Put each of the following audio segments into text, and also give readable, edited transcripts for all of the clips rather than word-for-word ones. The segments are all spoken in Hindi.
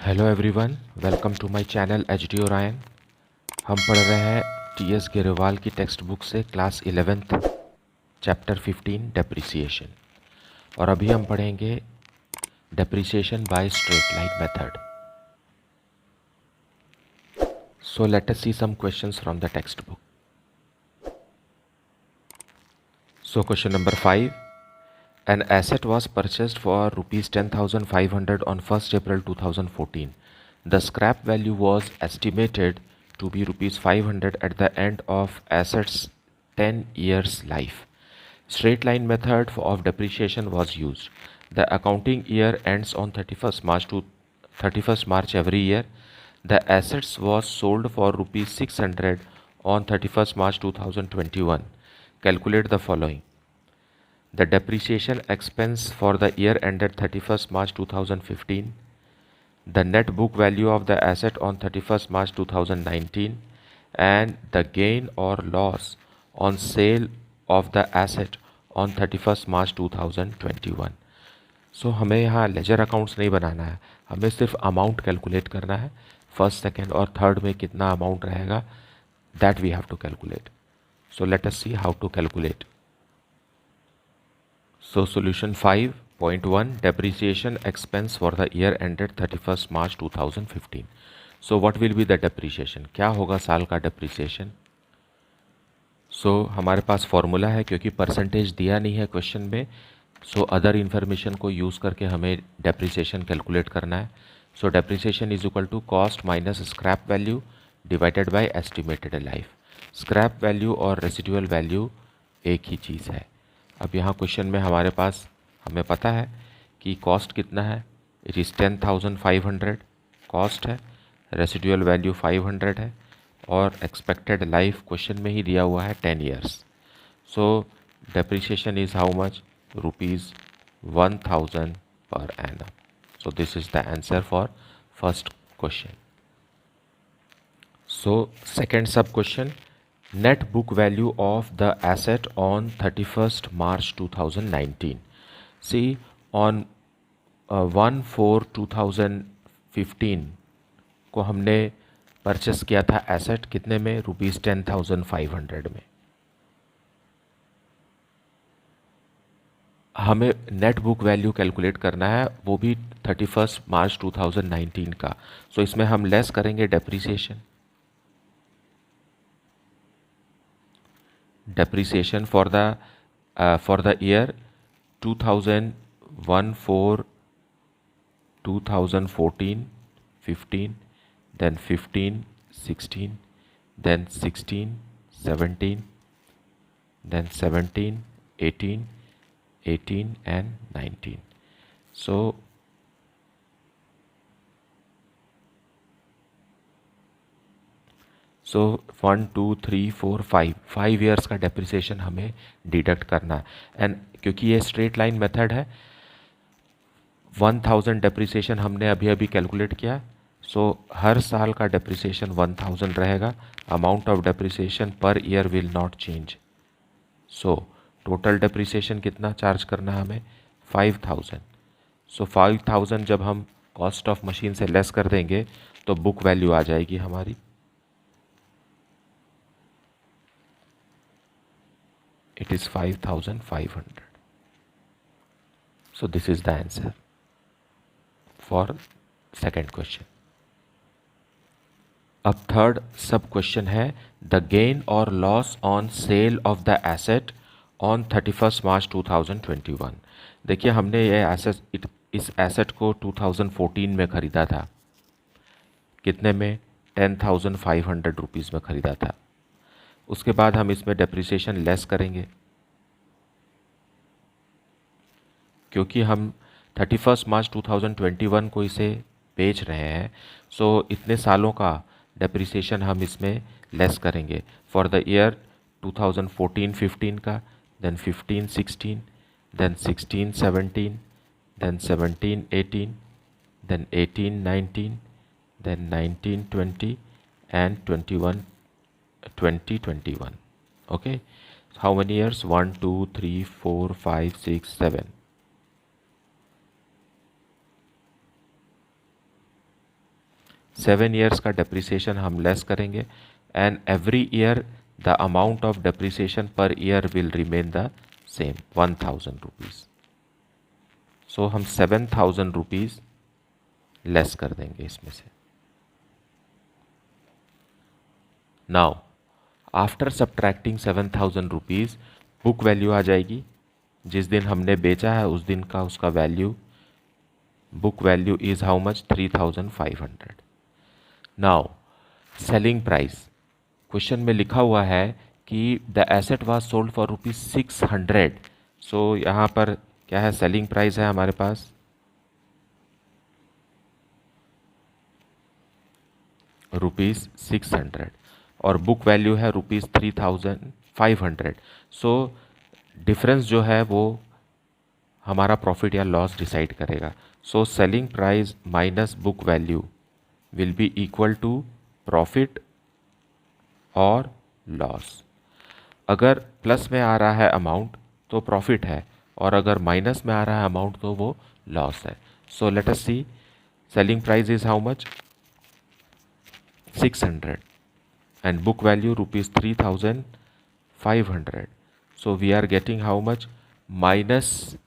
Hello everyone, welcome to my channel H D Orion. हम पढ़ रहे हैं टी एस गेरेवाल की टेक्स्ट बुक से क्लास 11th चैप्टर 15 डेप्रिसिएशन। और अभी हम पढ़ेंगे depreciation by straight line method. So let us see some questions from the text book. So question number 5, an asset was purchased for rupees 10,500 on 1st April 2014. The scrap value was estimated to be rupees 500 at the end of asset's 10 years life. Straight line method of depreciation was used. The accounting year ends on 31st March every year. The assets was sold for rupees 600 on 31st March 2021. Calculate the following. The depreciation expense for the year ended 31st March 2015, the net book value of the asset on 31st March 2019, and the gain or loss on sale of the asset on 31st March 2021. सो हमें यहाँ लेजर अकाउंट्स नहीं बनाना है, हमें सिर्फ अमाउंट कैलकुलेट करना है। फर्स्ट, सेकेंड और थर्ड में कितना अमाउंट रहेगा, that we have to calculate. So let us see how to calculate. So solution 5.1, depreciation expense for the year ended 31st March 2015. So what will be the depreciation? क्या होगा साल का depreciation? So हमारे पास फॉर्मूला है, क्योंकि परसेंटेज दिया नहीं है क्वेश्चन में, सो अदर इन्फॉर्मेशन को यूज़ करके हमें डेप्रिसिएशन कैलकुलेट करना है। So depreciation is equal to cost minus scrap value divided by estimated life. Scrap value और रेसिडुअल वैल्यू एक ही चीज़ है। अब यहाँ क्वेश्चन में हमारे पास हमें पता है कि कॉस्ट कितना है, इट इज़ 10,500 कॉस्ट है, रेसिडुअल वैल्यू 500 है, और एक्सपेक्टेड लाइफ क्वेश्चन में ही दिया हुआ है 10 years. So depreciation is how much, rupees 1,000 per annum. So this is the answer for first question. So second sub question, net book value of the asset on 31st March 2019. See, on 1/4/2015 को हमने परचेस किया था एसेट कितने में, रुपीज़ 10,500 में। हमें नेट बुक वैल्यू कैलकुलेट करना है, वो भी 31st मार्च 2019 का। सो इसमें हम लेस करेंगे depreciation. depreciation for the year 2014, 15, then 15, 16, then 16, 17, then 17, 18, 18 and 19. So so 1 2 3 4 5 years का डेप्रिसिएशन हमें डिडक्ट करना है। एंड क्योंकि ये स्ट्रेट लाइन मेथड है, 1,000 डेप्रिसिएशन हमने अभी अभी कैलकुलेट किया, सो हर साल का डेप्रिसिएशन 1,000 रहेगा। Amount of depreciation per year will not change. So total depreciation कितना चार्ज करना है हमें, 5,000। सो 5,000 जब हम कॉस्ट ऑफ मशीन से लेस कर देंगे तो बुक वैल्यू आ जाएगी हमारी, it is 5,500. So this is the answer for second question. अब थर्ड सब क्वेश्चन है, द गेन और loss on sale of the asset on 31st मार्च 2021। देखिए हमने ये इस एसेट को 2014 में ख़रीदा था, कितने में, 10,500 रुपीज़ में ख़रीदा था। उसके बाद हम इसमें डेप्रिसिएशन लेस करेंगे, क्योंकि हम 31st मार्च 2021 को इसे बेच रहे हैं। सो इतने सालों का डेप्रिसिएशन हम इसमें लेस करेंगे फॉर द ईयर 2014-15 का, then 15-16, then 16-17, then 17-18, then 18-19, then 19-20 and 20-21. Okay, so how many years, 1 2 3 4 5 6 7, 7 years का डेप्रिसिएशन हम लेस करेंगे and every year the amount of depreciation per year will remain the same 1000 rupees. So हम 7000 रुपीज़ लेस कर देंगे इसमें से। Now after subtracting 7000 rupees book value आ जाएगी। जिस दिन हमने बेचा है उस दिन का उसका value, book value is how much 3500। Now selling price, question में लिखा हुआ है कि the asset was sold for ₹600। सो यहाँ पर क्या है, सेलिंग प्राइस है हमारे पास ₹600 और बुक वैल्यू है ₹3500। सो डिफरेंस जो है वो हमारा प्रॉफिट या लॉस डिसाइड करेगा। So selling price minus book value will be equal to profit और लॉस। अगर प्लस में आ रहा है अमाउंट तो प्रॉफिट है, और अगर माइनस में आ रहा है अमाउंट तो वो लॉस है। So let us see, selling price is how much 600 and book value ₹3500. So we are getting how much? Minus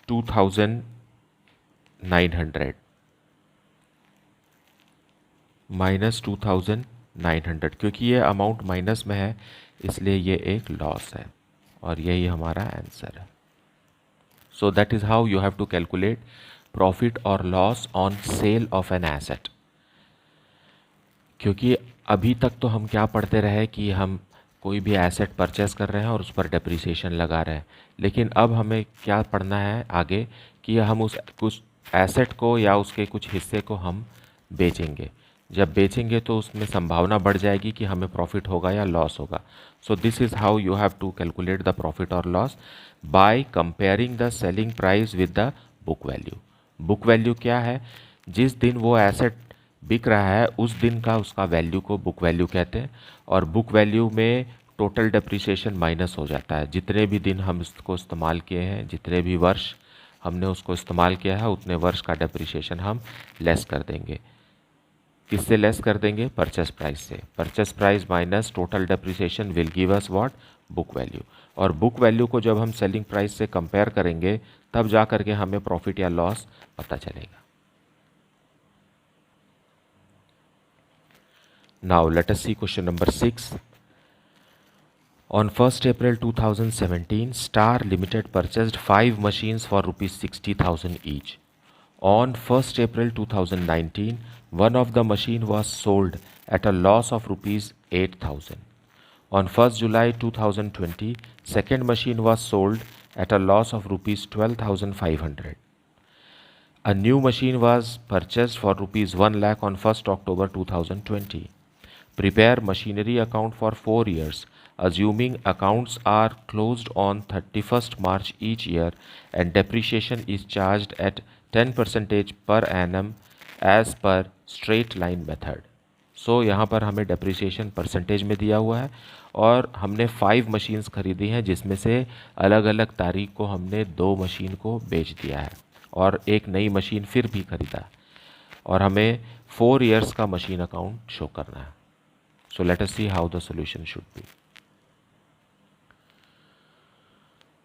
2900, minus 2900, क्योंकि ये अमाउंट माइनस में है इसलिए ये एक लॉस है और यही हमारा आंसर है। So that is how you have to calculate profit और loss on sale of an asset. क्योंकि अभी तक तो हम क्या पढ़ते रहे कि हम कोई भी एसेट परचेस कर रहे हैं और उस पर डेप्रिसिएशन लगा रहे हैं, लेकिन अब हमें क्या पढ़ना है आगे कि हम उस कुछ एसेट को या उसके कुछ हिस्से को हम बेचेंगे। जब बेचेंगे तो उसमें संभावना बढ़ जाएगी कि हमें प्रॉफिट होगा या लॉस होगा। So this is how you have to calculate the profit और loss by comparing the selling price with the book value. Book value क्या है? जिस दिन वो एसेट बिक रहा है उस दिन का उसका वैल्यू को बुक वैल्यू कहते हैं, और बुक वैल्यू में टोटल डेप्रिसिएशन माइनस हो जाता है। जितने भी दिन हम इसको इस्तेमाल किए हैं, जितने भी वर्ष हमने उसको इस्तेमाल किया है, उतने वर्ष का डेप्रिसिएशन हम लेस कर देंगे। किससे लेस कर देंगे? परचेस प्राइस से। Purchase price minus total depreciation will give us what? Book value. और बुक वैल्यू को जब हम सेलिंग प्राइस से कंपेयर करेंगे तब जा करके हमें प्रॉफिट या लॉस पता चलेगा। Now let us see question number 6. On 1st April 2017, Star Limited purchased 5 machines for ₹60,000 each. On 1st April 2019, one of the machine was sold at a loss of ₹8,000. On 1st July 2020, second machine was sold at a loss of ₹12,500. A new machine was purchased for ₹1 lakh on 1st October 2020. Prepare machinery account for 4 years, assuming accounts are closed on 31st March each year and depreciation is charged at 10% per annum as per straight line method. So यहाँ पर हमें depreciation परसेंटेज में दिया हुआ है और हमने 5 मशीन्स खरीदी हैं जिसमें से अलग अलग तारीख को हमने 2 मशीन को बेच दिया है और एक नई मशीन फिर भी खरीदा, और हमें 4 years का मशीन अकाउंट शो करना है। So let us see how the solution should be.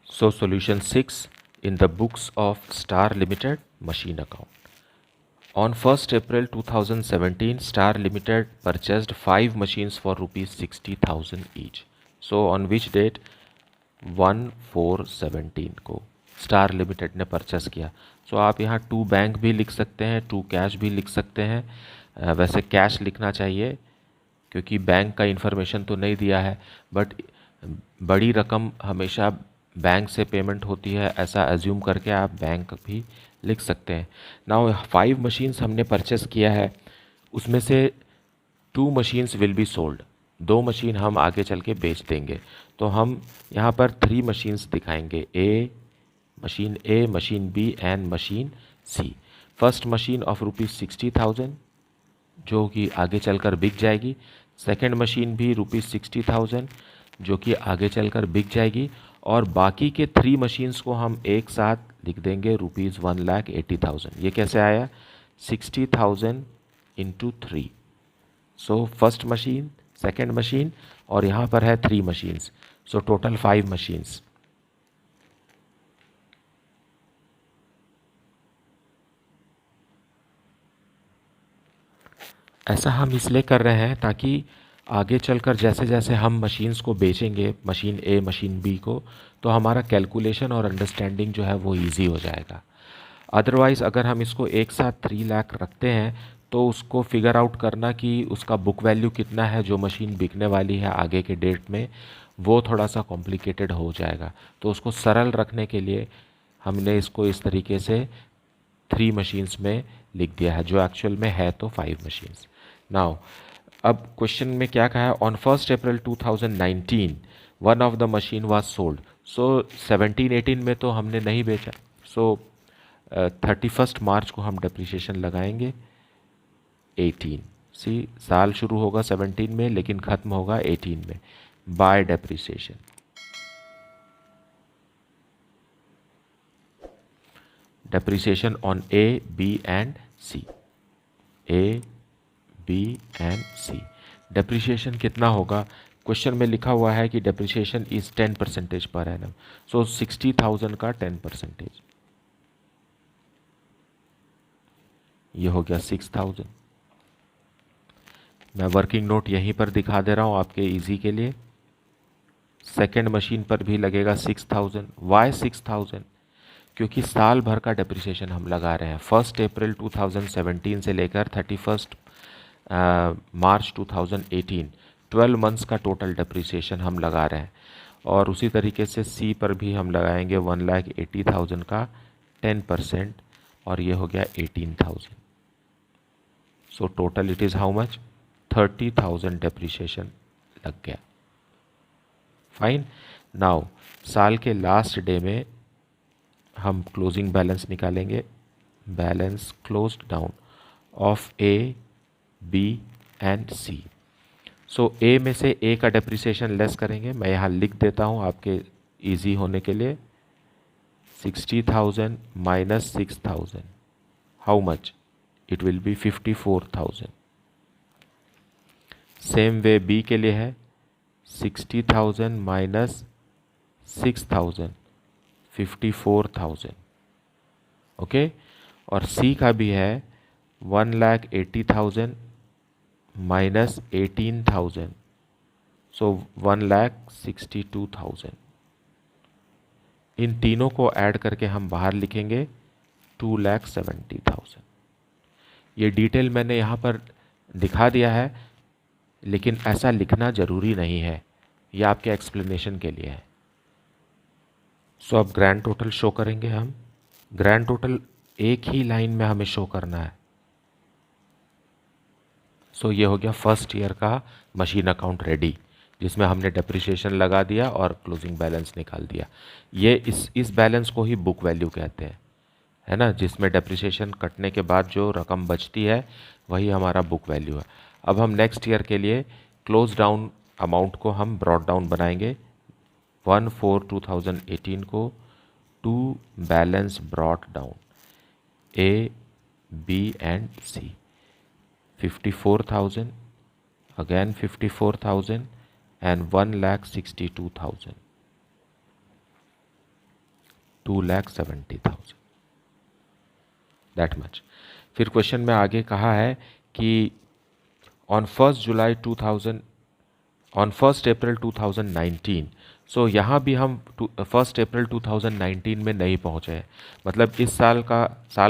So solution 6 in the books of Star Limited machine account. On 1st April 2017, Star Limited purchased 5 machines for ₹60,000 each. So on which date? 1/4/17 को Star Limited ने परचेस किया। So आप यहाँ टू बैंक भी लिख सकते हैं, टू कैश भी लिख सकते हैं। वैसे कैश लिखना चाहिए क्योंकि बैंक का इन्फॉर्मेशन तो नहीं दिया है, बट बड़ी रकम हमेशा बैंक से पेमेंट होती है ऐसा एज्यूम करके आप बैंक भी लिख सकते हैं। नाउ 5 मशीन्स हमने परचेस किया है, उसमें से 2 machines will be sold, 2 machine हम आगे चल के बेच देंगे। तो हम यहाँ पर 3 मशीन्स दिखाएंगे, machine A, machine B and machine C. First machine of ₹60,000 जो कि आगे चलकर बिक जाएगी, सेकेंड मशीन भी ₹60,000 जो कि आगे चलकर बिक जाएगी, और बाकी के 3 मशीन्स को हम एक साथ लिख देंगे ₹1,80,000। ये कैसे आया? 60,000 into 3। So first machine, second machine, और यहाँ पर है 3 मशीन्स, सो टोटल 5 मशीन्स। ऐसा हम इसलिए कर रहे हैं ताकि आगे चलकर जैसे जैसे हम मशीन्स को बेचेंगे, मशीन ए मशीन बी को, तो हमारा कैलकुलेशन और अंडरस्टैंडिंग जो है वो इजी हो जाएगा। अदरवाइज़ अगर हम इसको एक साथ 3 लाख रखते हैं तो उसको फिगर आउट करना कि उसका बुक वैल्यू कितना है जो मशीन बिकने वाली है आगे के डेट में, वो थोड़ा सा कॉम्प्लिकेटेड हो जाएगा। तो उसको सरल रखने के लिए हमने इसको इस तरीके से 3 मशीन्स में लिख दिया है, जो एक्चुअल में है तो 5 मशीन्स। नाउ अब क्वेश्चन में क्या कहा है, on 1 April 2019 one of the machine was sold. So 17-18 में तो हमने नहीं बेचा, सो 31 मार्च को हम डेप्रिसिएशन लगाएंगे 18। सी साल शुरू होगा 17 में लेकिन ख़त्म होगा 18 में, by depreciation. Depreciation on A B and C, A B and C. Depreciation कितना होगा, क्वेश्चन में लिखा हुआ है कि डेप्रिसिएशन इज 10% पर एनम, सो 60,000 का 10%, ये हो गया 6,000। मैं वर्किंग नोट यहीं पर दिखा दे रहा हूँ आपके इजी के लिए। सेकेंड मशीन पर भी लगेगा 6,000। वाई 6,000? क्योंकि साल भर का डेप्रिसिएशन हम लगा रहे हैं, 1 अप्रैल 2017 से लेकर 31 मार्च 2018, 12 मंथ्स का टोटल डेप्रिसिएशन हम लगा रहे हैं। और उसी तरीके से सी पर भी हम लगाएंगे 1,80,000 का 10%, और ये हो गया 18,000। So total it is how much, 30,000 depreciation लग गया। फाइन। नाउ साल के लास्ट डे में हम क्लोजिंग बैलेंस निकालेंगे, balance closed down of A B and C. So A में से ए का डेप्रिसिएशन लेस करेंगे, मैं यहाँ लिख देता हूँ आपके इजी होने के लिए, 60,000 minus 6,000, how much, it will be 54,000। Same way B के लिए है 60,000 माइनस 6,000, 54,000। ओके, और सी का भी है 1,80,000 माइनस 18,000, सो 1,62,000। इन तीनों को ऐड करके हम बाहर लिखेंगे 2,70,000। ये डिटेल मैंने यहाँ पर दिखा दिया है, लेकिन ऐसा लिखना ज़रूरी नहीं है, ये आपके एक्सप्लेनेशन के लिए है। सो अब ग्रैंड टोटल शो करेंगे हम। ग्रैंड टोटल एक ही लाइन में हमें शो करना है। सो ये हो गया फर्स्ट ईयर का मशीन अकाउंट रेडी, जिसमें हमने डेप्रिसिएशन लगा दिया और क्लोजिंग बैलेंस निकाल दिया। ये इस बैलेंस को ही बुक वैल्यू कहते हैं, है ना, जिसमें डेप्रिसिएशन कटने के बाद जो रकम बचती है वही हमारा बुक वैल्यू है। अब हम नेक्स्ट ईयर के लिए क्लोज डाउन अमाउंट को हम ब्रॉड डाउन बनाएंगे, 1/4/2018 को to balance brought down A B and C, 54,000, again 54,000 and 1,62,000, 2,70,000, that much. फिर क्वेश्चन में आगे कहा है कि ऑन 1 अप्रैल 2019, सो यहाँ भी हम 1 अप्रैल 2019 में नहीं पहुँचे हैं, मतलब इस साल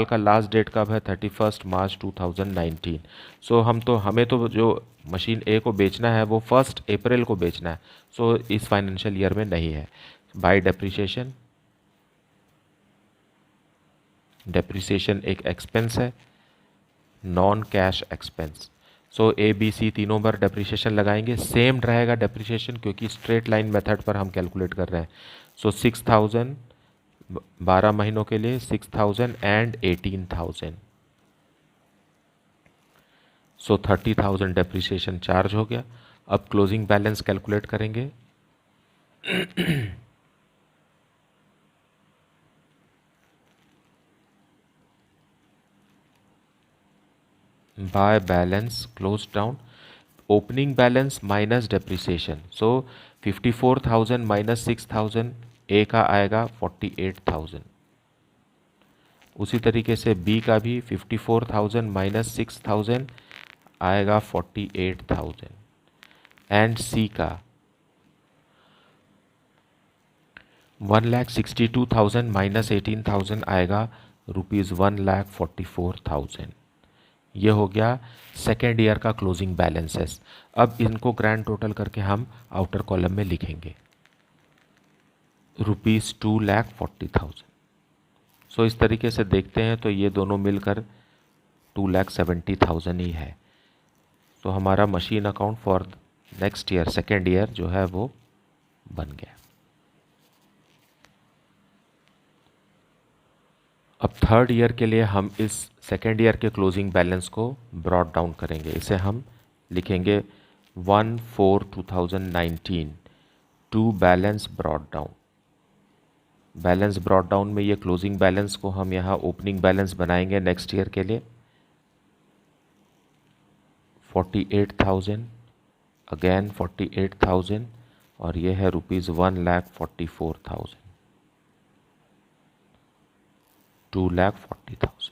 का लास्ट डेट कब है, 31 मार्च 2019। सो हमें तो जो मशीन ए को बेचना है वो 1 अप्रैल को बेचना है, सो इस फाइनेंशियल ईयर में नहीं है। बाय डेप्रिसिएशन, डेप्रिसिएशन एक एक्सपेंस है, non cash expense. So A B C तीनों पर डेप्रिसिएशन लगाएंगे, सेम रहेगा डेप्रिसिएशन क्योंकि स्ट्रेट लाइन मेथड पर हम कैलकुलेट कर रहे हैं। सो 6,000 12 महीनों के लिए, 6,000 एंड 18,000, सो 30,000 डेप्रिसिएशन चार्ज हो गया। अब क्लोजिंग बैलेंस कैलकुलेट करेंगे। Bye balance close down, opening balance minus depreciation, सो 54,000 माइनस 6,000, ए का आएगा 48,000। उसी तरीके से बी का भी 54,000 माइनस 6,000 आएगा 48,000, एंड सी का 1,62,000 माइनस 18,000 आएगा ₹1,44,000। ये हो गया सेकेंड ईयर का क्लोजिंग बैलेंसेस। अब इनको ग्रैंड टोटल करके हम आउटर कॉलम में लिखेंगे ₹2,40,000। सो इस तरीके से देखते हैं तो ये दोनों मिलकर 2,70,000 ही है। तो हमारा machine account for next year second year जो है वो बन गया। अब थर्ड ईयर के लिए हम इस सेकेंड ईयर के क्लोजिंग बैलेंस को ब्रॉड डाउन करेंगे। इसे हम लिखेंगे 1/4/2019 to balance brought down. Balance brought down में ये क्लोजिंग बैलेंस को हम यहाँ ओपनिंग बैलेंस बनाएंगे नेक्स्ट ईयर के लिए 48,000, अगेन 48,000, और ये है ₹1,44,000, 2,40,000।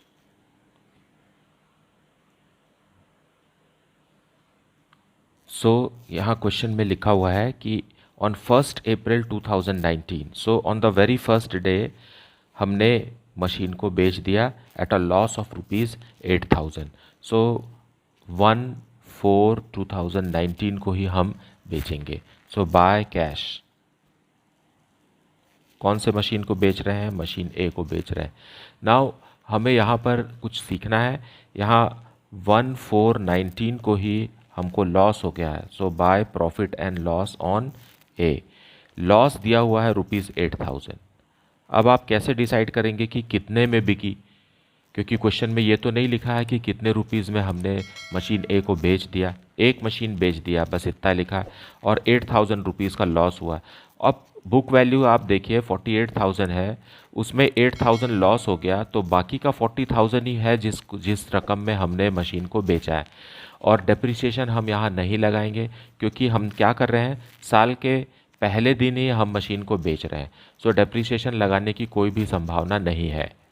सो यहाँ क्वेश्चन में लिखा हुआ है कि on 1 April 2019, so on the very first day हमने मशीन को बेच दिया एट अ लॉस ऑफ ₹8,000। सो 1/4/2019 को ही हम बेचेंगे। सो बाय कैश, कौन से मशीन को बेच रहे हैं? मशीन ए को बेच रहे हैं। नाउ हमें यहाँ पर कुछ सीखना है। यहाँ 1/4/19 को ही हमको लॉस हो गया है, so by profit and loss on A, loss दिया हुआ है ₹8,000। अब आप कैसे डिसाइड करेंगे कि कितने में बिकी? क्योंकि क्वेश्चन में ये तो नहीं लिखा है कि कितने रुपीज़ में हमने मशीन ए को बेच दिया। एक मशीन बेच दिया, बस इतना लिखा है, और 8,000 रुपीज़ का लॉस हुआ। अब बुक वैल्यू आप देखिए 48,000 है, उसमें 8,000 लॉस हो गया, तो बाकी का 40,000 ही है जिस रकम में हमने मशीन को बेचा है। और डेप्रिसिएशन हम यहाँ नहीं लगाएंगे क्योंकि हम क्या कर रहे हैं, साल के पहले दिन ही हम मशीन को बेच रहे हैं। सो डेप्रिसिएशन लगाने की कोई भी संभावना नहीं है।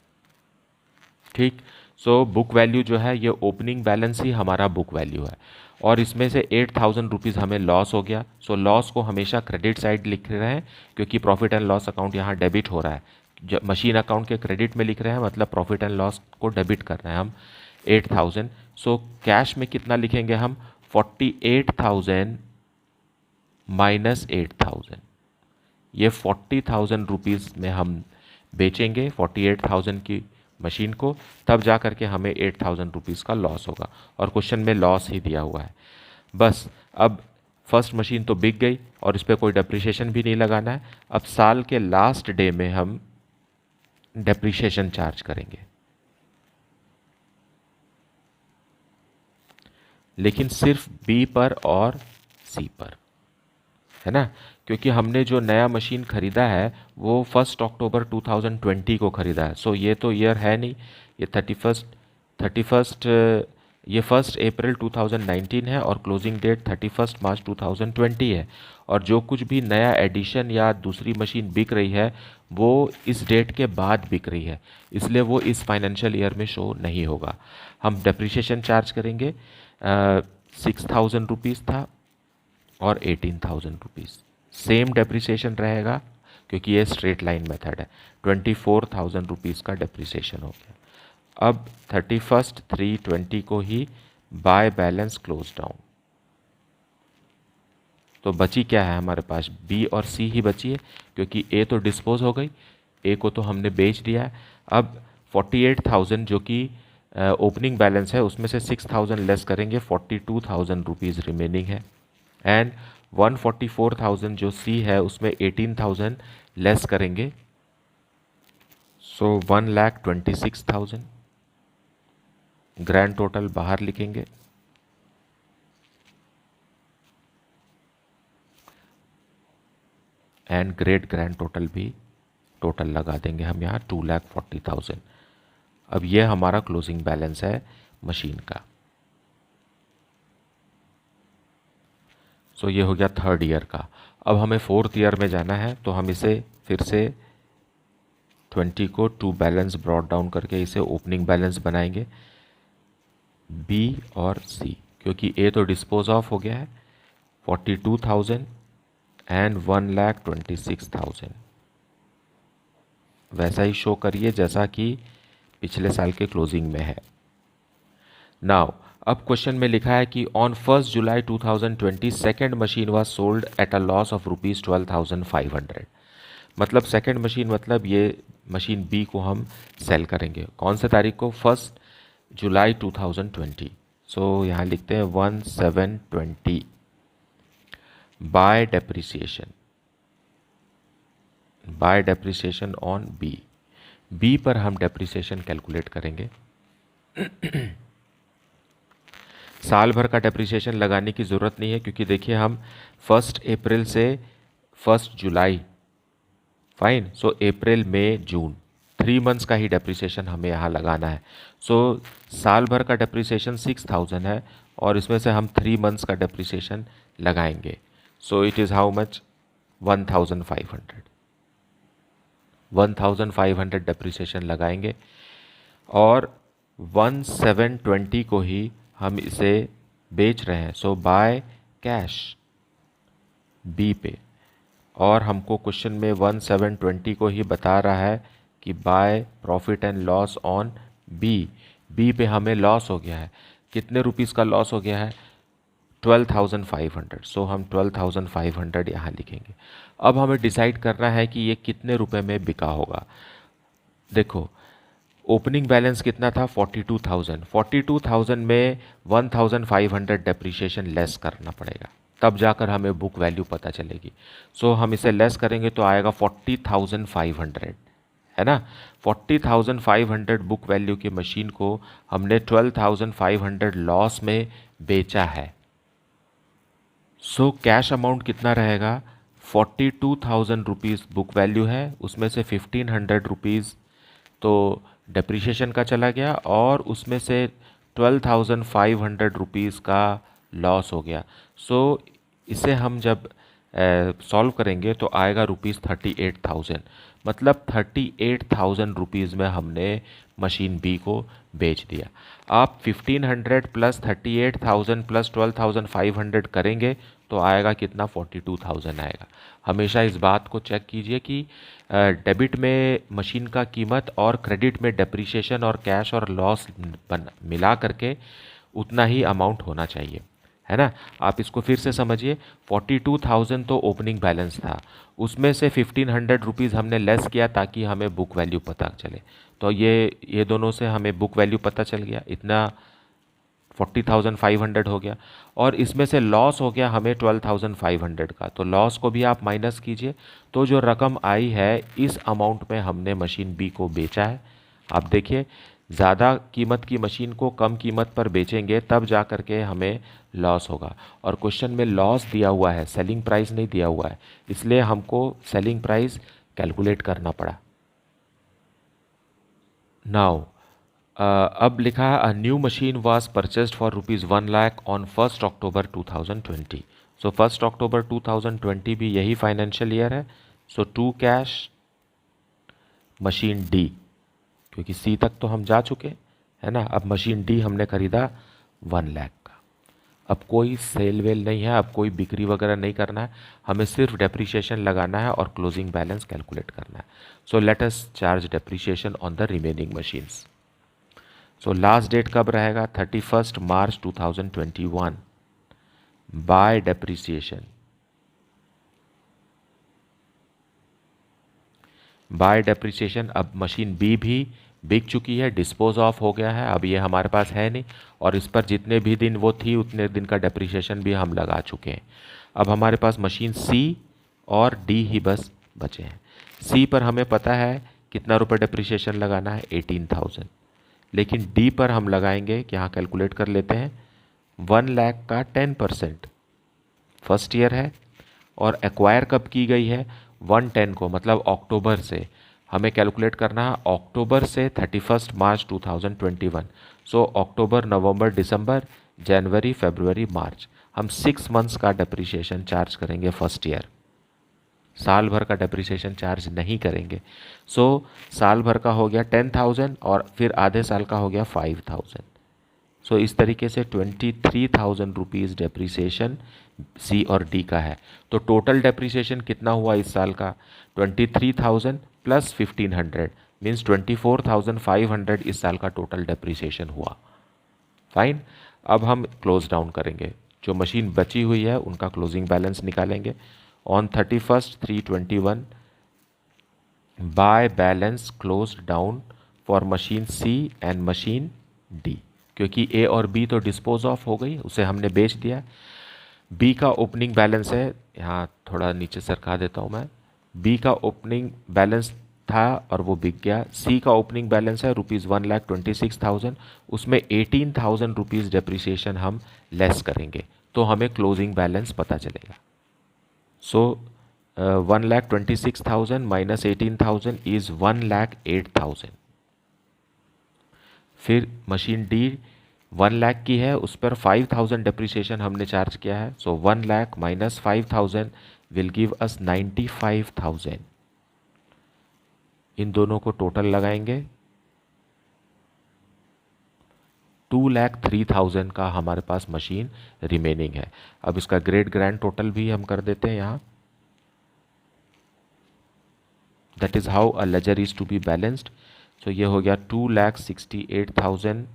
ठीक, सो बुक वैल्यू जो है ये ओपनिंग बैलेंस ही हमारा बुक वैल्यू है, और इसमें से 8,000 रुपीज़ हमें लॉस हो गया। सो लॉस को हमेशा क्रेडिट साइड लिख रहे हैं क्योंकि प्रॉफिट एंड लॉस अकाउंट यहाँ डेबिट हो रहा है। जब मशीन अकाउंट के क्रेडिट में लिख रहे हैं मतलब प्रॉफिट एंड लॉस को डेबिट कर रहे हैं हम 8,000। सो कैश में कितना लिखेंगे हम? 48,000 माइनस 8,000। ये 40,000 रुपीज़ में हम बेचेंगे 48,000 की मशीन को, तब जा करके हमें 8,000 रुपीज़ का लॉस होगा, और क्वेश्चन में लॉस ही दिया हुआ है। बस अब फर्स्ट मशीन तो बिक गई और इस पर कोई डेप्रिसिएशन भी नहीं लगाना है। अब साल के लास्ट डे में हम डेप्रिसिएशन चार्ज करेंगे, लेकिन सिर्फ बी पर और सी पर, है ना, क्योंकि हमने जो नया मशीन ख़रीदा है वो 1 अक्टूबर 2020 को ख़रीदा है। सो ये तो ईयर है नहीं, ये 31 ये 1 अप्रैल 2019 है और क्लोजिंग डेट 31 मार्च 2020 है, और जो कुछ भी नया एडिशन या दूसरी मशीन बिक रही है वो इस डेट के बाद बिक रही है, इसलिए वो इस फाइनेंशियल ईयर में शो नहीं होगा। हम डेप्रिसिएशन चार्ज करेंगे 6,000 रुपीज़ था और 18,000 रुपीज़, सेम डेप्रिसिएशन रहेगा क्योंकि ये स्ट्रेट लाइन मेथड है। 24,000 रुपीज़ का डेप्रिसिएशन हो गया। अब 31/3/20 को ही बाय बैलेंस क्लोज डाउन, तो बची क्या है हमारे पास? बी और सी ही बची है क्योंकि ए तो डिस्पोज हो गई, ए को तो हमने बेच दिया है। अब 48,000 जो कि ओपनिंग बैलेंस है उसमें से 6,000 लेस करेंगे, 42,000 रुपीज़ रिमेनिंग है, एंड 144,000 जो सी है उसमें 18,000 लेस करेंगे, सो 1,26,000। ग्रैंड टोटल बाहर लिखेंगे, एंड ग्रैंड टोटल भी टोटल लगा देंगे हम यहाँ 2,40,000। अब ये हमारा क्लोजिंग बैलेंस है मशीन का। सो ये हो गया थर्ड ईयर का। अब हमें फोर्थ ईयर में जाना है, तो हम इसे फिर से 20 को टू बैलेंस ब्रॉट डाउन करके इसे ओपनिंग बैलेंस बनाएंगे, बी और सी, क्योंकि ए तो डिस्पोज ऑफ हो गया है 42,000 एंड 1,26,000। वैसा ही शो करिए जैसा कि पिछले साल के क्लोजिंग में है। नाउ अब क्वेश्चन में लिखा है कि on 1 July 2020 second machine was sold at a loss of ₹12,500। मतलब सेकेंड मशीन मतलब ये मशीन बी को हम सेल करेंगे कौन से तारीख को, 1 जुलाई 2020। सो यहाँ लिखते हैं 1720 बाय डेप्रिसिएशन ऑन बी पर हम डेप्रिसिएशन कैलकुलेट करेंगे। साल भर का डेप्रिसिएशन लगाने की ज़रूरत नहीं है, क्योंकि देखिए हम 1 अप्रैल से 1 जुलाई, फाइन। सो अप्रैल मई जून 3 मंथ्स का ही डेप्रिसिएशन हमें यहाँ लगाना है। सो साल भर का डेप्रिसिएशन 6,000 है और इसमें से हम 3 मंथ्स का डेप्रिसिएशन लगाएंगे। So it is how much, 1,500 depreciation लगाएंगे और 1720 को ही हम इसे बेच रहे हैं। सो बाय कैश बी पे, और हमको क्वेश्चन में 1720 को ही बता रहा है कि by profit and loss on B पे हमें लॉस हो गया है। कितने रुपीस का लॉस हो गया है, 12,500। सो हम 12,500 यहाँ लिखेंगे। अब हमें डिसाइड करना है कि ये कितने रुपए में बिका होगा। देखो ओपनिंग बैलेंस कितना था, 42,000। 42,000 में 1,500 डेप्रिसिएशन लेस करना पड़ेगा, तब जाकर हमें बुक वैल्यू पता चलेगी। सो हम इसे लेस करेंगे तो आएगा 40,500, है ना। 40,500 बुक वैल्यू की मशीन को हमने 12,500 लॉस में बेचा है। सो कैश अमाउंट कितना रहेगा, 42,000 रुपीज़ बुक वैल्यू है, उसमें से 1,500 रुपीज़ तो डेप्रिसिएशन का चला गया और उसमें से 12,500 रुपीज़ का लॉस हो गया। सो इसे हम जब सॉल्व करेंगे तो आएगा ₹38,000। मतलब 38,000 रुपीज़ में हमने मशीन बी को बेच दिया। आप 1,500 प्लस 38,000 प्लस 12,500 करेंगे तो आएगा कितना, 42,000 आएगा। हमेशा इस बात को चेक कीजिए कि डेबिट में मशीन का कीमत और क्रेडिट में डेप्रिसिएशन और कैश और लॉस मिला करके उतना ही अमाउंट होना चाहिए, है ना। आप इसको फिर से समझिए, 42,000 तो ओपनिंग बैलेंस था, उसमें से 1,500 रुपीज़ हमने लेस किया ताकि हमें बुक वैल्यू पता चले। तो ये दोनों से हमें बुक वैल्यू पता चल गया, इतना 40,500 हो गया। और इसमें से लॉस हो गया हमें 12,500 का, तो लॉस को भी आप माइनस कीजिए। तो जो रकम आई है इस अमाउंट में हमने मशीन बी को बेचा है। आप देखिए ज़्यादा कीमत की मशीन को कम कीमत पर बेचेंगे तब जा कर के हमें लॉस होगा। और क्वेश्चन में लॉस दिया हुआ है, सेलिंग प्राइस नहीं दिया हुआ है, इसलिए हमको सेलिंग प्राइस कैलकुलेट करना पड़ा। नाउ अब लिखा है अ new machine was purchased for ₹1 lakh on 1 अक्टूबर 2020। सो 1 अक्टूबर 2020 भी यही फाइनेंशियल ईयर है। सो टू कैश मशीन डी, क्योंकि सी तक तो हम जा चुके है ना। अब मशीन डी हमने खरीदा 1 लाख का। अब कोई सेल वेल नहीं है, अब कोई बिक्री वगैरह नहीं करना है, हमें सिर्फ डेप्रिसिएशन लगाना है और क्लोजिंग बैलेंस कैलकुलेट करना है। So let us charge depreciation on the remaining machines. So last date कब रहेगा, 31 मार्च 2021 बाय डेप्रिसिएशन। अब मशीन बी भी बिक चुकी है, डिस्पोज ऑफ हो गया है, अब ये हमारे पास है नहीं, और इस पर जितने भी दिन वो थी उतने दिन का डेप्रिसिएशन भी हम लगा चुके हैं। अब हमारे पास मशीन सी और डी ही बस बचे हैं। सी पर हमें पता है कितना रुपए डेप्रिसिएशन लगाना है, 18,000। लेकिन डी पर हम लगाएंगे कि यहाँ कैलकुलेट कर लेते हैं, 1 लाख का 10%, फर्स्ट ईयर है, और एक्वायर कब की गई है, 1/10 को, मतलब अक्टूबर से। हमें कैलकुलेट करना है अक्टूबर से 31 मार्च 2021। सो अक्टूबर, नवंबर, दिसंबर जनवरी, फरवरी, मार्च, हम 6 मंथ्स का डेप्रिसिएशन चार्ज करेंगे फर्स्ट ईयर, साल भर का डेप्रिसिएशन चार्ज नहीं करेंगे। सो साल भर का हो गया 10,000 और फिर आधे साल का हो गया 5,000। सो इस तरीके से 23,000 रुपीज़ डेप्रिसिएशन सी और डी का है। तो टोटल डेप्रिसिएशन कितना हुआ इस साल का? 23,000 प्लस 1,500 मीन्स 24,500 इस साल का टोटल डेप्रिसिएशन हुआ। फाइन। अब हम क्लोज डाउन करेंगे, जो मशीन बची हुई है उनका क्लोजिंग बैलेंस निकालेंगे। On 31st 3/21 by balance close down for machine C and machine D, क्योंकि ए और बी तो डिस्पोज ऑफ हो गई, उसे हमने बेच दिया। बी का ओपनिंग बैलेंस है, यहाँ थोड़ा नीचे सरका देता हूँ मैं, बी का ओपनिंग बैलेंस था और वो बिक गया। सी का ओपनिंग बैलेंस है ₹1,26,000, उसमें 18,000 रुपीज़ डेप्रिसिएशन हम लेस करेंगे तो हमें क्लोजिंग बैलेंस पता चलेगा। सो 1,26,000 माइनस 18,000 इज 1,08,000। फिर मशीन डी 1 लाख की है, उस पर 5,000 डेप्रिसिएशन हमने चार्ज किया है। सो 1 lakh minus 5,000 will give us 95,000। इन दोनों को टोटल लगाएंगे, 2,03,000 का हमारे पास मशीन रिमेनिंग है। अब इसका ग्रैंड टोटल भी हम कर देते हैं यहाँ। That is how a ledger is to be balanced. So ये हो गया 2,68,000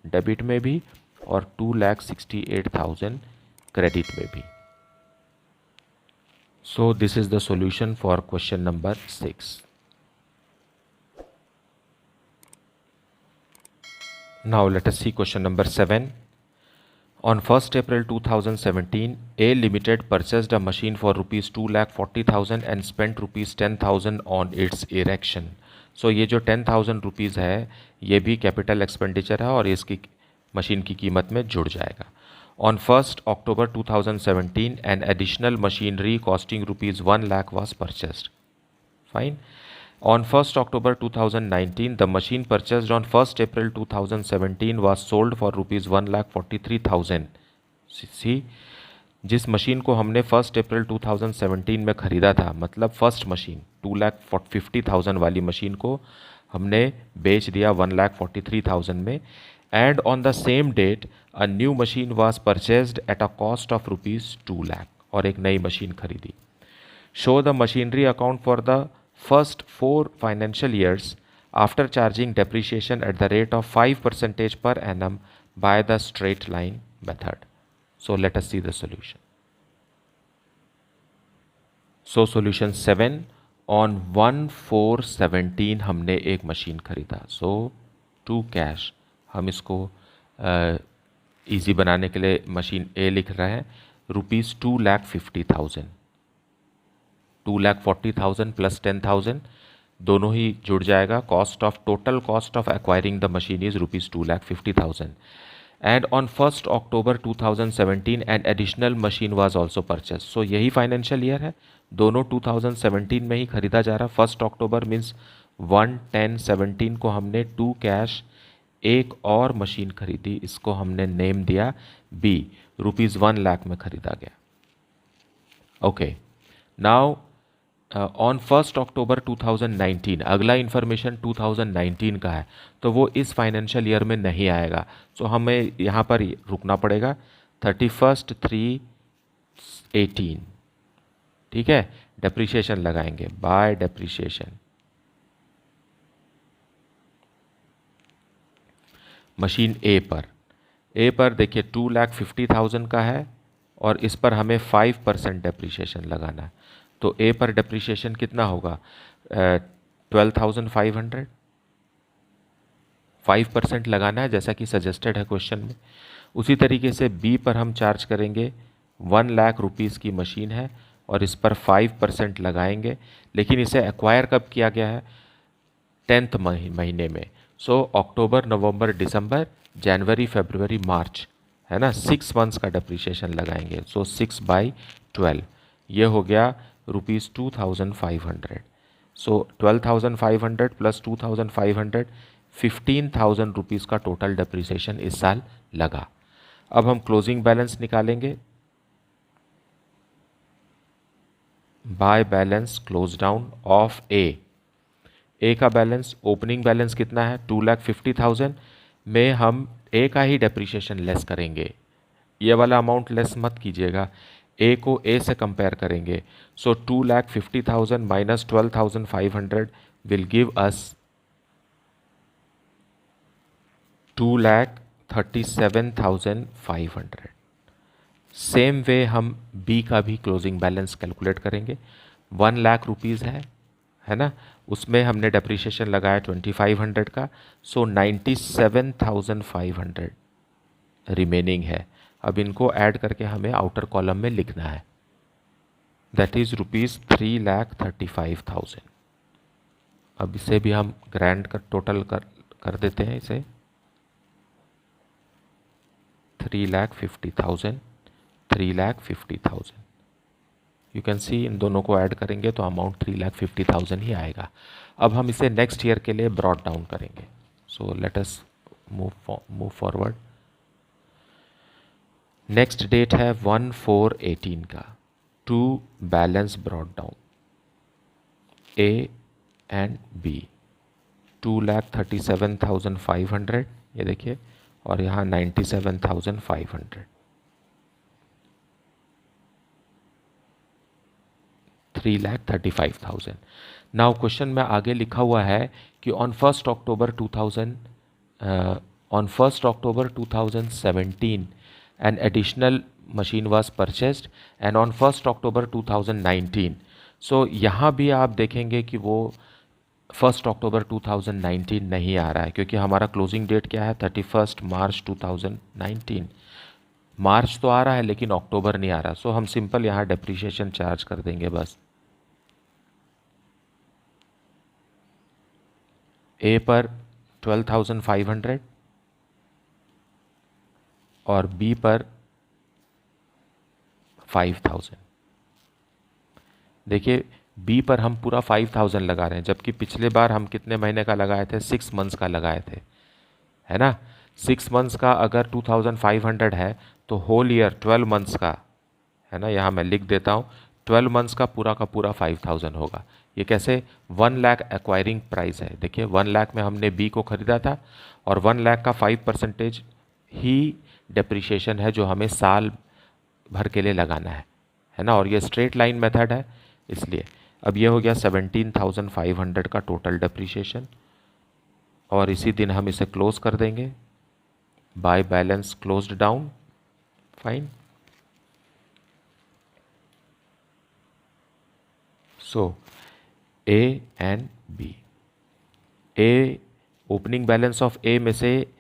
डेबिट में भी और 2,68,000 क्रेडिट में भी। So this is the solution for question number 6। Now let us see question number 7. On 1st April 2017, A Limited purchased a machine for rupees 2,40,000 and spent rupees 10,000 on its erection. So ये जो 10,000 रुपीज़ है ये भी कैपिटल एक्सपेंडिचर है और इसकी मशीन की कीमत में जुड़ जाएगा। On 1st October 2017, an additional machinery costing rupees 1 lakh was purchased. Fine. On 1st October 2019, the machine purchased on 1st April 2017 was sold for rupees 1,43,000. See, जिस मशीन को हमने 1st अप्रैल 2017 में ख़रीदा था, मतलब फर्स्ट मशीन 2,50,000 वाली मशीन को हमने बेच दिया 1,43,000 में। And on the same date a new machine was purchased at a cost of rupees 2 lakh, और एक नई मशीन खरीदी। Show the machinery account for the first 4 financial years after charging depreciation at the rate of 5% per annum by the straight line method. So let us see the solution. So solution 7, on 1/4/17 हमने एक मशीन खरीदा। So to cash, हम इसको इजी बनाने के लिए मशीन ए लिख रहे हैं, ₹2,50,000, 2,40,000 प्लस 10,000 दोनों ही जुड़ जाएगा। Total cost of acquiring the machine is ₹2,50,000। And on 1st October 2017 an additional machine was also purchase. So यही फाइनेंशियल ईयर है, दोनों 2017 में ही खरीदा जा रहा। 1st October मीन्स 1/10/17 को हमने टू कैश एक और मशीन खरीदी, इसको हमने नेम दिया बी, ₹1 लाख में खरीदा गया। Okay, now on 1st October 2019, अगला इन्फॉर्मेशन 2019 का है, तो वो इस फाइनेंशियल ईयर में नहीं आएगा। सो हमें यहाँ पर रुकना पड़ेगा 31st 3/18, ठीक है। डेप्रिसिएशन लगाएंगे बाय डेप्रिसिएशन। मशीन ए पर देखिए 2,50,000 का है और इस पर हमें 5% डेप्रिसिएशन लगाना है। तो ए पर डेप्रिसिएशन कितना होगा? 12,500। 5% लगाना है जैसा कि सजेस्टेड है क्वेश्चन में। उसी तरीके से बी पर हम चार्ज करेंगे, 1 लाख रुपीज़ की मशीन है और इस पर 5% लगाएंगे, लेकिन इसे एक्वायर कब किया गया है? 10th महीने में। सो अक्टूबर, नवंबर, दिसंबर, जनवरी, फरवरी, मार्च, है ना, 6 मंथ्स का डेप्रिसिएशन लगाएंगे। सो 6/12 ये हो गया ₹2,500। सो 12,500 प्लस 2,500, 15,000 रुपीज़ का टोटल डेप्रिसिएशन इस साल लगा। अब हम क्लोजिंग बैलेंस निकालेंगे। By balance close down of A का बैलेंस, ओपनिंग बैलेंस कितना है 2,50,000 में हम ए का ही डेप्रिसिएशन लेस करेंगे। ये वाला अमाउंट लेस मत कीजिएगा, ए को ए से कंपेयर करेंगे। सो 2,50,000 minus 12,500 will give us 2,37,500। Same way हम बी का भी क्लोजिंग बैलेंस कैलकुलेट करेंगे। 1,00,000 रुपीज़ है ना, उसमें हमने डेप्रिसिएशन लगाया 2,500 का, सो 97,500 रिमेनिंग है। अब इनको ऐड करके हमें आउटर कॉलम में लिखना है, दैट इज ₹3,35,000। अब इसे भी हम ग्रैंड कर टोटल कर देते हैं, इसे 3,50,000 3,50,000। यू कैन सी इन दोनों को ऐड करेंगे तो अमाउंट 3,50,000 ही आएगा। अब हम इसे नेक्स्ट ईयर के लिए ब्रॉड डाउन करेंगे। So let us move forward. Next date है 1/4/18 का, to balance brought down A and B, 2,37,500 ये देखिए, और यहाँ 97,500, 3,35,000। नाउ क्वेश्चन में आगे लिखा हुआ है कि on 1 October 2017 an additional machine was purchased and on 1 October 2019। सो यहाँ भी आप देखेंगे कि वो 1 अक्टूबर 2019 नहीं आ रहा है, क्योंकि हमारा क्लोजिंग डेट क्या है 31 मार्च 2019। मार्च तो आ रहा है लेकिन अक्टूबर नहीं आ रहा। सो हम सिंपल यहाँ डेप्रिसिएशन चार्ज कर देंगे बस। ए पर 12,500 और बी पर 5,000। देखिए बी पर हम पूरा 5,000 लगा रहे हैं, जबकि पिछले बार हम कितने महीने का लगाए थे, 6 मंथ्स का लगाए थे, है ना। 6 मंथ्स का अगर 2,500 है तो होल ईयर 12 मंथ्स का, है ना, यहाँ मैं लिख देता हूँ, 12 मंथ्स का पूरा 5,000 होगा। ये कैसे, 1,00,000 एक्वायरिंग प्राइस है। देखिए 1,00,000 में हमने बी को खरीदा था और 1,00,000 का 5% ही डेप्रिसिएशन है जो हमें साल भर के लिए लगाना है ना, और ये स्ट्रेट लाइन मेथड है इसलिए। अब ये हो गया 17,500 का टोटल डेप्रिसिएशन, और इसी दिन हम इसे क्लोज कर देंगे। By balance closed down, fine. So A and B, A opening balance of A में से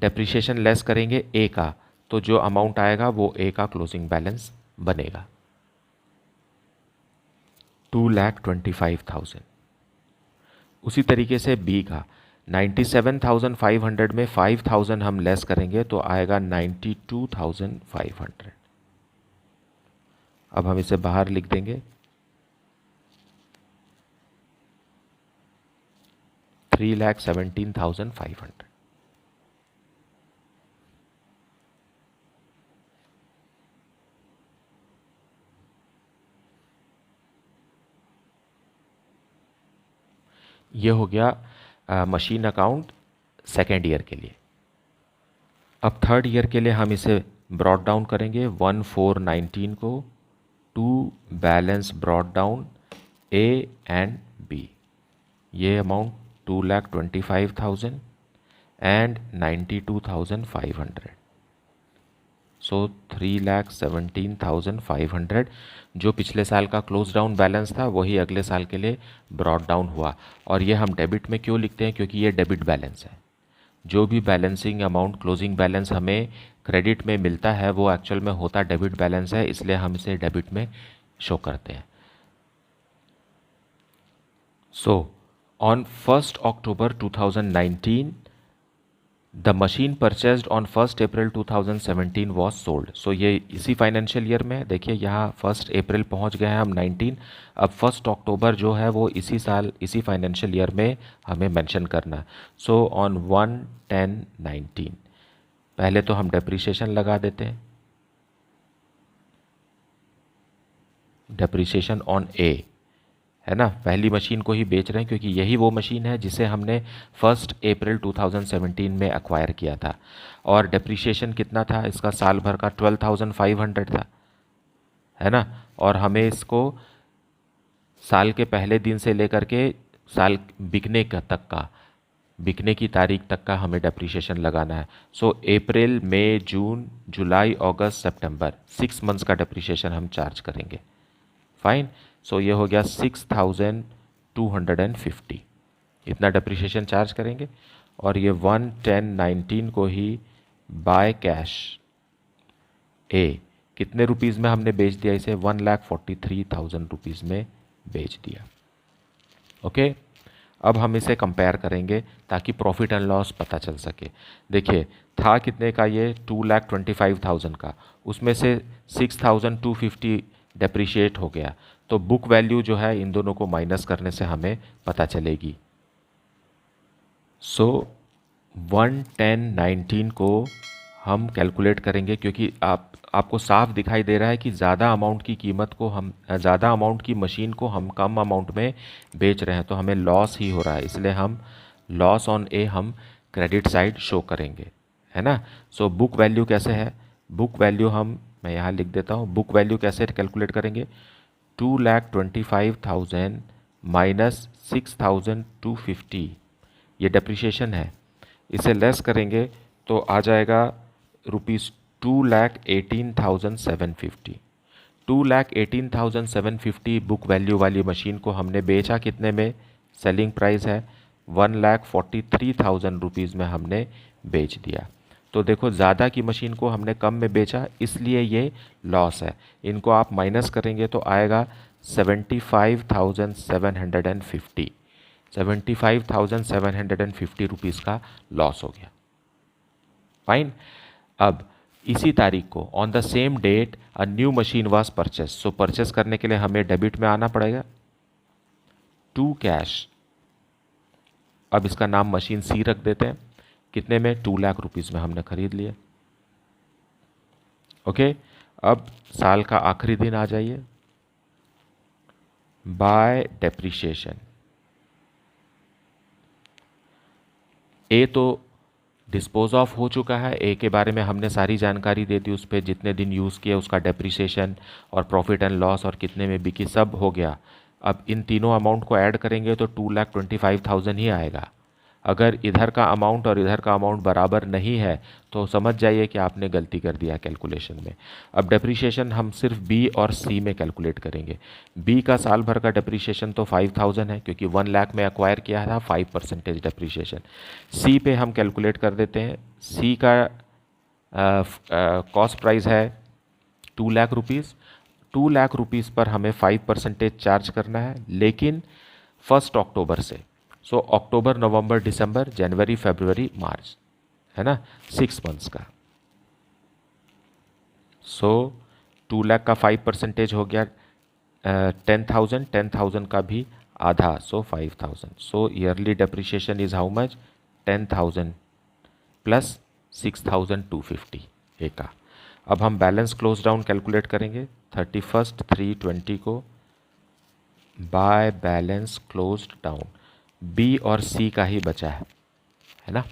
डेप्रिसिएशन लेस करेंगे ए का, तो जो अमाउंट आएगा वो ए का क्लोजिंग बैलेंस बनेगा 2,25,000। उसी तरीके से बी का 97,500 में 5,000 हम लेस करेंगे तो आएगा 92,500। अब हम इसे बाहर लिख देंगे 3,17,500। ये हो गया मशीन अकाउंट सेकेंड ईयर के लिए। अब थर्ड ईयर के लिए हम इसे ब्रॉड डाउन करेंगे 1/4/19 को, to balance brought down A and B. ये अमाउंट 2,25,000 एंड 92,500, सो 3,17,500 जो पिछले साल का क्लोज डाउन बैलेंस था वही अगले साल के लिए ब्रॉड डाउन हुआ। और ये हम डेबिट में क्यों लिखते हैं, क्योंकि ये डेबिट बैलेंस है। जो भी बैलेंसिंग अमाउंट क्लोजिंग बैलेंस हमें क्रेडिट में मिलता है वो एक्चुअल में होता डेबिट बैलेंस है, इसलिए हम इसे डेबिट में शो करते हैं। So on 1 October 2019 the machine purchased on 1 April 2017 was sold. So ये इसी फाइनेंशियल ईयर में, देखिए यहाँ 1 अप्रैल पहुँच गए हैं हम 19, अब 1 अक्टूबर जो है वो इसी साल इसी फाइनेंशियल ईयर में हमें मेंशन करना। सो ऑन 1/10/19 पहले तो हम डेप्रिसिएशन लगा देते हैं, डेप्रिसिएशन ऑन ए, है ना। पहली मशीन को ही बेच रहे हैं क्योंकि यही वो मशीन है जिसे हमने 1 अप्रैल 2017 में एक्वायर किया था। और डेप्रिसिएशन कितना था इसका, साल भर का 12,500 था, है ना। और हमें इसको साल के पहले दिन से लेकर के साल बिकने का तक का, बिकने की तारीख तक का हमें डेप्रिसिएशन लगाना है। सो अप्रैल, मई, जून, जुलाई, अगस्त, सितंबर, 6 मंथ्स का डेप्रिसिएशन हम चार्ज करेंगे। फाइन। सो ये हो गया 6,250, इतना डेप्रिसिएशन चार्ज करेंगे। और ये 11019 को ही बाय कैश ए, कितने रुपीज़ में हमने बेच दिया इसे, 1,43,000 रुपीज़ में बेच दिया। ओके, अब हम इसे कंपेयर करेंगे ताकि प्रॉफिट एंड लॉस पता चल सके। देखिए, था कितने का ये, 2,25,000 का, उसमें से 6,250 डेप्रिशिएट हो गया। तो बुक वैल्यू जो है इन दोनों को माइनस करने से हमें पता चलेगी। सो 11019 को हम कैलकुलेट करेंगे क्योंकि आपको साफ दिखाई दे रहा है कि ज़्यादा अमाउंट की कीमत को हम, ज़्यादा अमाउंट की मशीन को हम कम अमाउंट में बेच रहे हैं, तो हमें लॉस ही हो रहा है। इसलिए हम लॉस ऑन ए हम क्रेडिट साइड शो करेंगे, है ना। सो बुक वैल्यू कैसे है, बुक वैल्यू मैं यहाँ लिख देता हूँ। बुक वैल्यू कैसे कैलकुलेट करेंगे, 2,25,000 माइनस 6,250, ये डेप्रिसिएशन है, इसे लेस करेंगे तो आ जाएगा रुपीज़ 2,18,750। 2,18,750 बुक वैल्यू वाली मशीन को हमने बेचा कितने में, सेलिंग प्राइस है 1,43,000 रुपीज़ में हमने बेच दिया। तो देखो, ज़्यादा की मशीन को हमने कम में बेचा, इसलिए ये लॉस है। इनको आप माइनस करेंगे तो आएगा 75,750, 75,750 रुपीज़ का लॉस हो गया। फाइन। अब इसी तारीख को on the same date a new machine was purchase. So purchase करने के लिए हमें डेबिट में आना पड़ेगा, टू कैश। अब इसका नाम मशीन सी रख देते हैं, कितने में, 2,00,000 रुपीज़ में हमने खरीद लिया। ओके, अब साल का आखिरी दिन आ जाइए, बाय डेप्रिसिएशन। ए तो डिस्पोज ऑफ हो चुका है, ए के बारे में हमने सारी जानकारी दे दी, उस पर जितने दिन यूज़ किया उसका डेप्रिसिएशन और प्रॉफिट एंड लॉस और कितने में बिकी सब हो गया। अब इन तीनों अमाउंट को ऐड करेंगे तो 2,25,000 ही आएगा। अगर इधर का अमाउंट और इधर का अमाउंट बराबर नहीं है तो समझ जाइए कि आपने गलती कर दिया कैलकुलेशन में। अब डेप्रिसिएशन हम सिर्फ बी और सी में कैलकुलेट करेंगे। बी का साल भर का डेप्रिसिएशन तो 5,000 है क्योंकि 1,00,000 में एक्वायर किया था, 5% डेप्रिसिएशन। सी पे हम कैलकुलेट कर देते हैं। सी का कॉस्ट प्राइस है 2,00,000 रुपीज़। 2,00,000 रुपीज़ पर हमें 5% चार्ज करना है, लेकिन 1 अक्टूबर से। सो अक्टूबर, नवंबर, दिसंबर, जनवरी, फरवरी, मार्च, है ना, 6 मंथ्स का। सो 2,00,000 का 5% हो गया 10,000, 10,000 का भी आधा, so 5,000। So yearly depreciation is how much, 10,000 plus 6,250 A का। अब हम बैलेंस क्लोज डाउन कैलकुलेट करेंगे 31/3/20 को by balance closed down. B और सी का ही बचा है ना,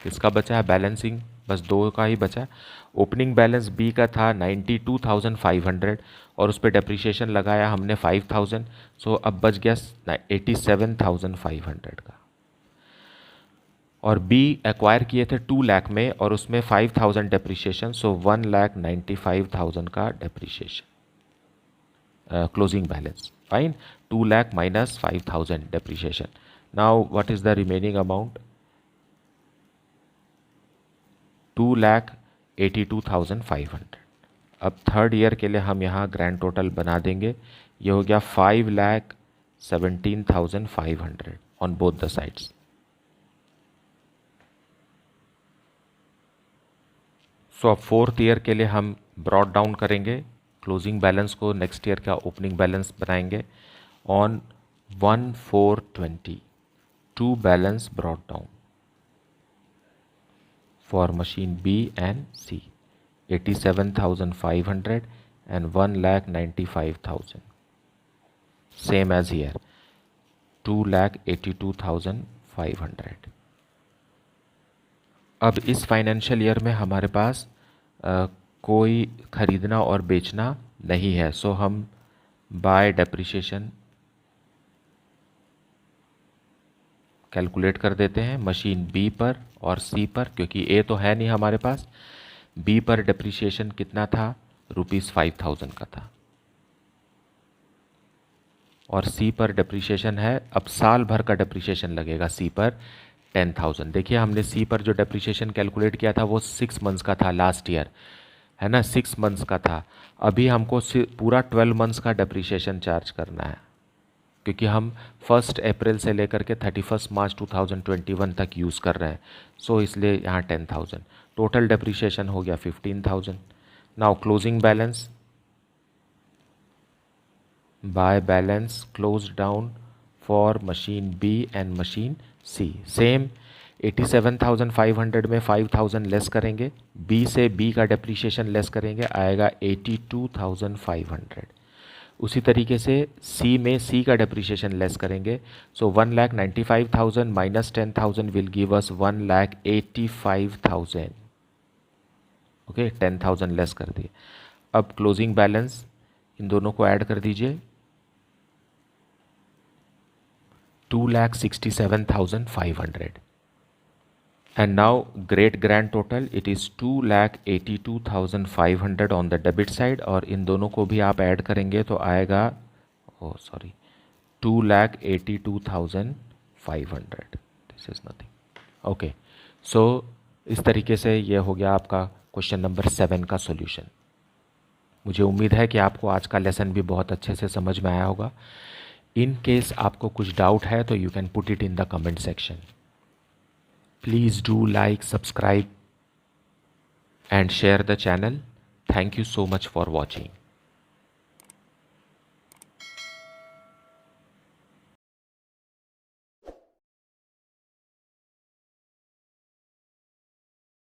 किसका बचा है, बैलेंसिंग बस दो का ही बचा। ओपनिंग बैलेंस बी का था 92,500 और उस पर डेप्रिसिएशन लगाया हमने 5,000। सो अब बच गया 87,500 का। और बी एक्वायर किए थे 2,00,000 में और उसमें 5,000 डेप्रिसिएशन, सो 1,95,000 का depreciation closing balance. Fine, 2,00,000 minus 5,000 depreciation. Now what is the remaining amount, 2,82,500। अब थर्ड ईयर के लिए हम यहाँ ग्रैंड टोटल बना देंगे, ये हो गया 5,17,500 on both the sides. So अब फोर्थ ईयर के लिए हम ब्रॉड डाउन करेंगे क्लोजिंग बैलेंस को, नेक्स्ट ईयर का ओपनिंग बैलेंस बनाएंगे on 1/4/20, to balance brought down for machine B and C, 87,500 and 1,95,000. Same as here, 2,82,500. अब इस फाइनेंशियल ईयर में हमारे पास कोई ख़रीदना और बेचना नहीं है, सो हम बाय डेप्रिसिएशन कैलकुलेट कर देते हैं मशीन बी पर और सी पर, क्योंकि ए तो है नहीं हमारे पास। बी पर डेप्रिसिएशन कितना था, ₹5,000 का था, और सी पर डेप्रिसिएशन है, अब साल भर का डेप्रिसिएशन लगेगा सी पर 10,000। देखिए हमने सी पर जो डेप्रिसिएशन कैलकुलेट किया था वो 6 मंथ्स का था लास्ट ईयर, है ना, 6 मंथ्स का था। अभी हमको पूरा 12 मंथ्स का डेप्रिसिएशन चार्ज करना है, क्योंकि हम 1 अप्रैल से लेकर के 31 मार्च 2021 तक यूज़ कर रहे हैं, सो इसलिए यहाँ 10,000। टोटल डेप्रिसिएशन हो गया 15,000। Now closing balance, by balance close down for machine B and machine C. Same 87,500 में 5,000 लेस करेंगे, बी से बी का डेप्रिसिएशन लेस करेंगे, आएगा 82,500। उसी तरीके से सी में सी का डेप्रिसिएशन लेस करेंगे, सो 1,95,000 minus 10,000 will give us 1,85,000। Okay, 10,000 less कर दिए। अब क्लोजिंग बैलेंस इन दोनों को ऐड कर दीजिए, 2,67,500। And now great grand total, it is 2,82,500 on the debit side, और इन दोनों को भी आप ऐड करेंगे तो आएगा 2,82,500। This is nothing. ओके, सो इस तरीके से ये हो गया आपका क्वेश्चन नंबर 7 का सॉल्यूशन। मुझे उम्मीद है कि आपको आज का लेसन भी बहुत अच्छे से समझ में आया होगा। इन केस आपको कुछ डाउट है तो you can put it in the comment section. Please do like, subscribe and share the channel. Thank you so much for watching.